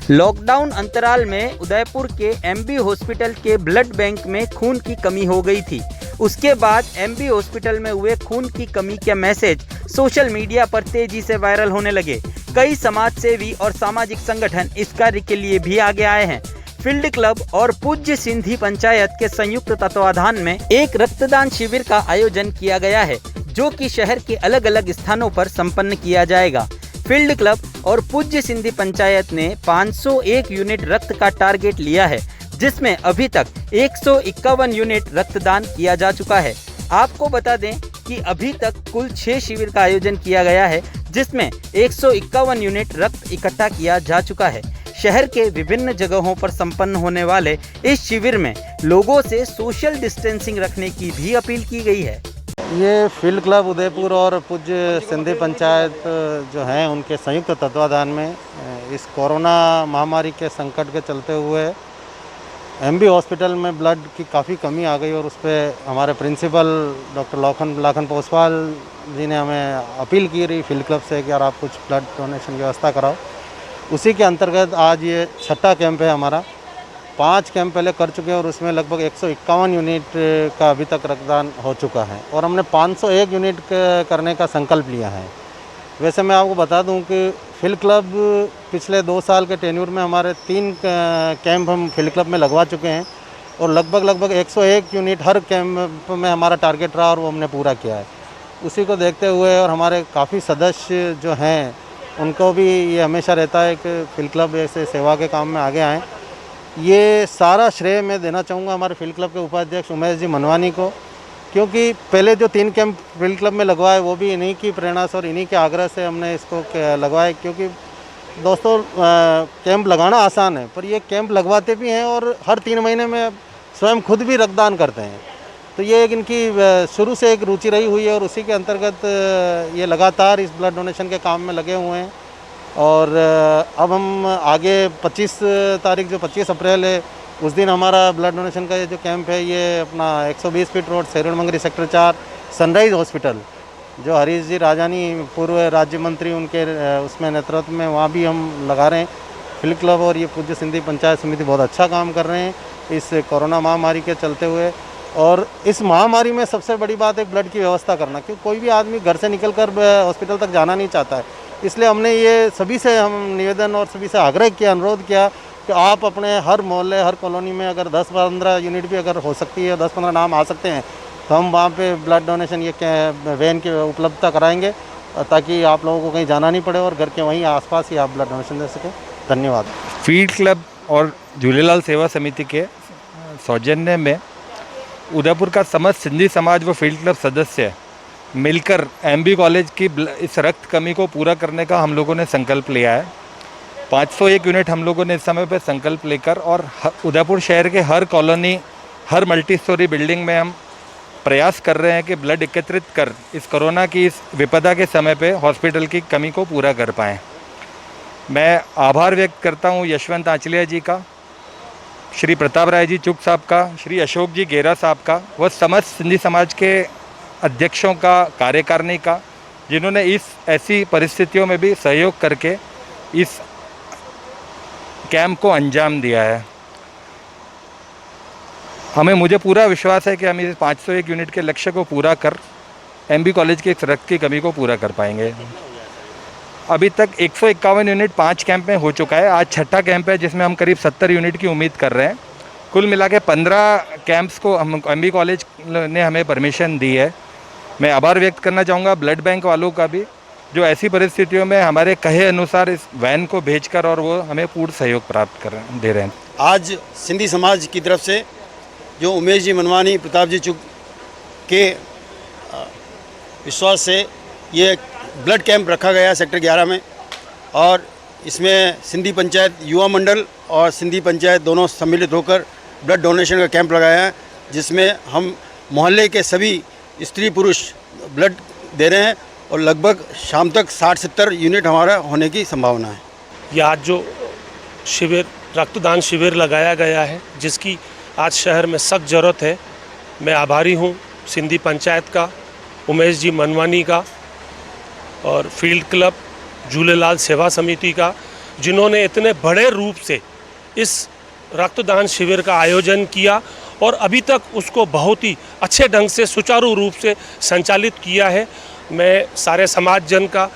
Lockdown अंतराल में उदयपुर के एमबी हॉस्पिटल के ब्लड बैंक में खून की कमी हो गई थी। उसके बाद एमबी हॉस्पिटल में हुए खून की कमी के मैसेज सोशल मीडिया पर तेजी से वायरल होने लगे। कई समाज सेवी और सामाजिक संगठन इस कार्य के लिए भी आगे आए हैं। फील्ड क्लब और पूज्य सिंधी पंचायत के संयुक्त तत्वाधान में एक रक्तदान शिविर का आयोजन किया गया है, जो कि शहर के अलग अलग स्थानों पर संपन्न किया जाएगा। फील्ड क्लब और पूज्य सिंधी पंचायत ने 501 यूनिट रक्त का टारगेट लिया है, जिसमें अभी तक 151 यूनिट रक्तदान किया जा चुका है। आपको बता दें कि अभी तक कुल 6 शिविर का आयोजन किया गया है, जिसमें 151 यूनिट रक्त इकट्ठा किया जा चुका है। शहर के विभिन्न जगहों पर संपन्न होने वाले इस शिविर में लोगों से सोशल डिस्टेंसिंग रखने की भी अपील की गई है। ये फील्ड क्लब उदयपुर और पूज्य सिंधी पंचायत जो हैं, उनके संयुक्त तत्वाधान में इस कोरोना महामारी के संकट के चलते हुए एमबी हॉस्पिटल में ब्लड की काफ़ी कमी आ गई और उस पर हमारे प्रिंसिपल डॉक्टर लाखन पोसवाल जी ने हमें अपील की रही फील्ड क्लब से कि यार आप कुछ ब्लड डोनेशन की व्यवस्था कराओ। उसी के अंतर्गत आज ये 6ठा कैंप है हमारा। 5 कैंप पहले कर चुके हैं और उसमें लगभग 151 यूनिट का अभी तक रक्तदान हो चुका है और हमने 501 यूनिट करने का संकल्प लिया है। वैसे मैं आपको बता दूं कि फील्ड क्लब पिछले 2 साल के टेन्यूर में हमारे 3 कैंप हम फील्ड क्लब में लगवा चुके हैं और लगभग 101 यूनिट हर कैंप में हमारा टारगेट रहा और वो हमने पूरा किया है। उसी को देखते हुए और हमारे काफ़ी सदस्य जो हैं, उनको भी ये हमेशा रहता है कि फील्ड क्लब ऐसे सेवा के काम में आगे आएँ। ये सारा श्रेय मैं देना चाहूँगा हमारे फील्ड क्लब के उपाध्यक्ष उमेश जी मनवानी को, क्योंकि पहले जो 3 कैंप फील्ड क्लब में लगवाए वो भी इन्हीं की प्रेरणा से और इन्हीं के आग्रह से हमने इसको लगवाए। क्योंकि दोस्तों कैंप लगाना आसान है, पर ये कैंप लगवाते भी हैं और हर 3 महीने में स्वयं खुद भी रक्तदान करते हैं। तो ये एक इनकी शुरू से एक रुचि रही हुई है और उसी के अंतर्गत ये लगातार इस ब्लड डोनेशन के काम में लगे हुए हैं। और अब हम आगे 25 तारीख जो 25 अप्रैल है, उस दिन हमारा ब्लड डोनेशन का ये जो कैंप है, ये अपना 120 फीट रोड सेरुण मंगरी सेक्टर 4 सनराइज हॉस्पिटल, जो हरीश जी राजानी पूर्व राज्य मंत्री उनके उसमें नेतृत्व में, वहाँ भी हम लगा रहे हैं। फील्ड क्लब और ये पूज्य सिंधी पंचायत समिति बहुत अच्छा काम कर रहे हैं इस कोरोना महामारी के चलते हुए। और इस महामारी में सबसे बड़ी बात है ब्लड की व्यवस्था करना, क्योंकि कोई भी आदमी घर से निकल कर हॉस्पिटल तक जाना नहीं चाहता है। इसलिए हमने ये सभी से हम निवेदन और सभी से आग्रह किया, अनुरोध किया कि आप अपने हर मोहल्ले, हर कॉलोनी में अगर 10-15 यूनिट भी अगर हो सकती है, 10-15 नाम आ सकते हैं, तो हम वहाँ पे ब्लड डोनेशन ये वैन की उपलब्धता कराएंगे, ताकि आप लोगों को कहीं जाना नहीं पड़े और घर के वहीं आसपास ही आप ब्लड डोनेशन दे सकें। धन्यवाद। फील्ड क्लब और झूलेलाल सेवा समिति के सौजन्य में उदयपुर का समस्त सिंधी समाज व फील्ड क्लब सदस्य मिलकर एमबी कॉलेज की इस रक्त कमी को पूरा करने का हम लोगों ने संकल्प लिया है। 501 यूनिट हम लोगों ने इस समय पर संकल्प लेकर और उदयपुर शहर के हर कॉलोनी, हर मल्टी स्टोरी बिल्डिंग में हम प्रयास कर रहे हैं कि ब्लड एकत्रित कर इस कोरोना की इस विपदा के समय पे हॉस्पिटल की कमी को पूरा कर पाएँ। मैं आभार व्यक्त करता हूँ यशवंत आंचलिया जी का, श्री प्रताप राय जी चुग साहब का, श्री अशोक जी गेरा साहब का, व समस्त सिंधी समाज के अध्यक्षों का, कार्यकारिणी का, जिन्होंने इस ऐसी परिस्थितियों में भी सहयोग करके इस कैंप को अंजाम दिया है। मुझे पूरा विश्वास है कि हम इस 501 यूनिट के लक्ष्य को पूरा कर एमबी कॉलेज के इस रक्त की कमी को पूरा कर पाएंगे। अभी तक 151 यूनिट 5 कैंप में हो चुका है। आज 6ठा कैंप है, जिसमें हम करीब 70 यूनिट की उम्मीद कर रहे हैं। कुल मिला के 15 कैंप्स को हम एमबी कॉलेज ने हमें परमिशन दी है। मैं आभार व्यक्त करना चाहूँगा ब्लड बैंक वालों का भी, जो ऐसी परिस्थितियों में हमारे कहे अनुसार इस वैन को भेजकर और वो हमें पूर्ण सहयोग प्राप्त दे रहे हैं। आज सिंधी समाज की तरफ से जो उमेश जी मनवानी, प्रताप जी चुग के विश्वास से ये ब्लड कैंप रखा गया है सेक्टर 11 में, और इसमें सिंधी पंचायत युवा मंडल और सिंधी पंचायत दोनों सम्मिलित होकर ब्लड डोनेशन का कैंप लगाया है, जिसमें हम मोहल्ले के सभी स्त्री पुरुष ब्लड दे रहे हैं और लगभग शाम तक 60-70 यूनिट हमारा होने की संभावना है। यह आज जो शिविर, रक्तदान शिविर लगाया गया है, जिसकी आज शहर में सख्त ज़रूरत है, मैं आभारी हूँ सिंधी पंचायत का, उमेश जी मनवानी का और फील्ड क्लब झूलेलाल सेवा समिति का, जिन्होंने इतने बड़े रूप से इस रक्तदान शिविर का आयोजन किया और अभी तक उसको बहुत ही अच्छे ढंग से सुचारू रूप से संचालित किया है। मैं सारे समाज जन का,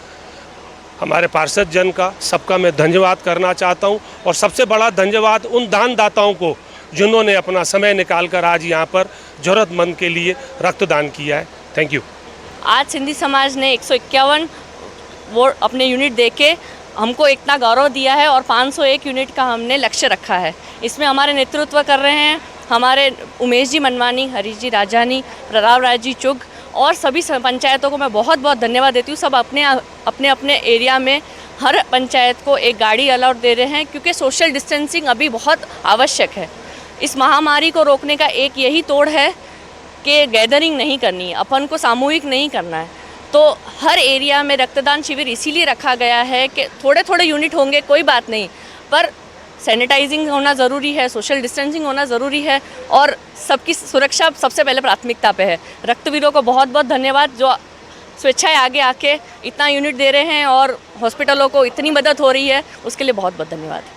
हमारे पार्षद जन का, सबका मैं धन्यवाद करना चाहता हूं और सबसे बड़ा धन्यवाद उन दानदाताओं को जिन्होंने अपना समय निकालकर आज यहाँ पर ज़रूरतमंद के लिए रक्तदान किया है। Thank you. आज सिंधी समाज ने 151 वो अपने यूनिट देके हमको इतना गौरव दिया है और 501 यूनिट का हमने लक्ष्य रखा है। इसमें हमारे नेतृत्व कर रहे हैं हमारे उमेश जी मनवानी, हरीश जी राजानी, प्रताप राज जी चुग और सभी पंचायतों को मैं बहुत बहुत धन्यवाद देती हूँ। सब अपने अपने एरिया में हर पंचायत को एक गाड़ी अलाउड दे रहे हैं क्योंकि सोशल डिस्टेंसिंग अभी बहुत आवश्यक है। इस महामारी को रोकने का एक यही तोड़ है कि गैदरिंग नहीं करनी है, अपन को सामूहिक नहीं करना है। तो हर एरिया में रक्तदान शिविर इसीलिए रखा गया है कि थोड़े थोड़े यूनिट होंगे कोई बात नहीं, पर सैनिटाइजिंग होना ज़रूरी है, सोशल डिस्टेंसिंग होना ज़रूरी है और सबकी सुरक्षा सबसे पहले प्राथमिकता पे है। रक्तवीरों को बहुत बहुत धन्यवाद जो स्वेच्छाएं आगे आके इतना यूनिट दे रहे हैं और हॉस्पिटलों को इतनी मदद हो रही है, उसके लिए बहुत बहुत धन्यवाद।